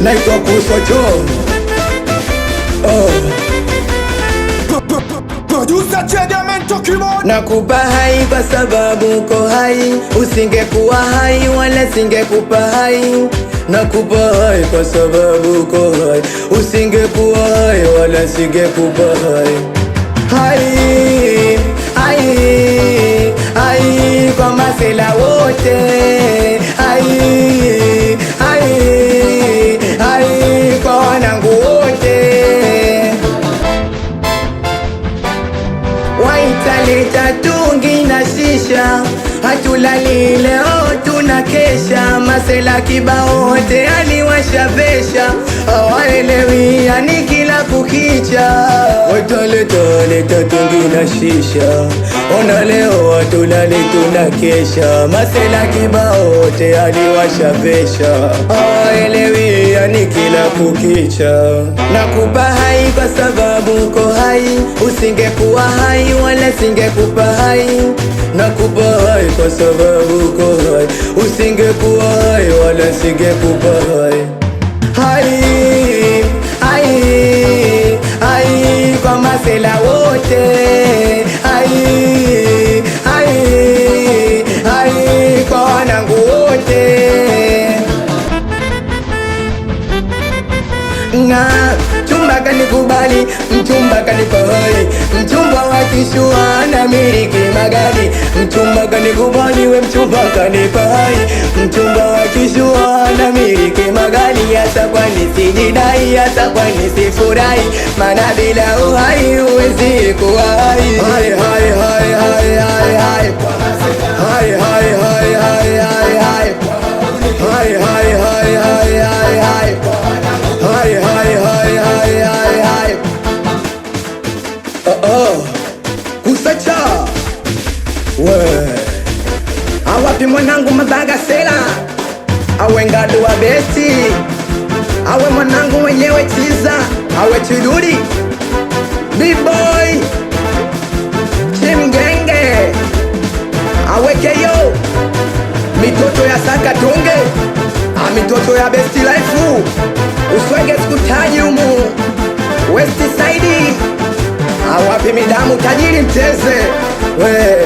naitwa Kusocho. Producer Chediamento Keyboard. Nakupa hai kwa sababu uko hai, usingekuwa hai wala singekupa hai. Nakupa hai kwa sababu uko hai, usingekuwa hai wala singekupa hai. Hai, hai, hai kwa masela wote. Hai, hai, hai kwa wanangu wote. Waitaleta tungi na shisha, hatulali leo tunakesha. Masela kibao wote aliwashavesha, hawaelewi yani kila kukicha. Waitaleta tungi na shisha, ona leo hatulali tunakesha. Masela kibao wote aliwashavesha, hawaelewi yani kila kukicha. Nakupa hai kwa sababu uko hai, usingekuwa hai wala singekupa hai. Nakupa hai kwa sababu uko hai, usingekuwa hai wala singekupa hai. Hai, hai, hai kwa masela wote. Hai, hai, hai kwa wanangu wote. Na mchumba kanikubali, mchumba kanipa hai, mchumba wakishua na miliki magari. Mchumba kanikubali, we mchumba kanipa hai, mchumba wakishua na miliki magari. Hata kwa nisijidai, hata kwa nisifurahi, maana bila uhai huwezi kuwa hai. Hai, hai, hai, hai, hai, hai. Hai, hai, hai, hai, hai, hai. Hai, hai, hai, hai, hai, hai. Hai, hai, hai, hai, hai, hai. Kusacha we awapi mwanangu mabaga sela, awe ngadu wa besti, awe mwanangu mwenyewe chiza, awe chiduri B-boy chimgenge, awe keyo mitoto ya sakatunge, mitoto ya besti life. Uswege sikutaji umu West Side, awapi midamu tajiri mteze we.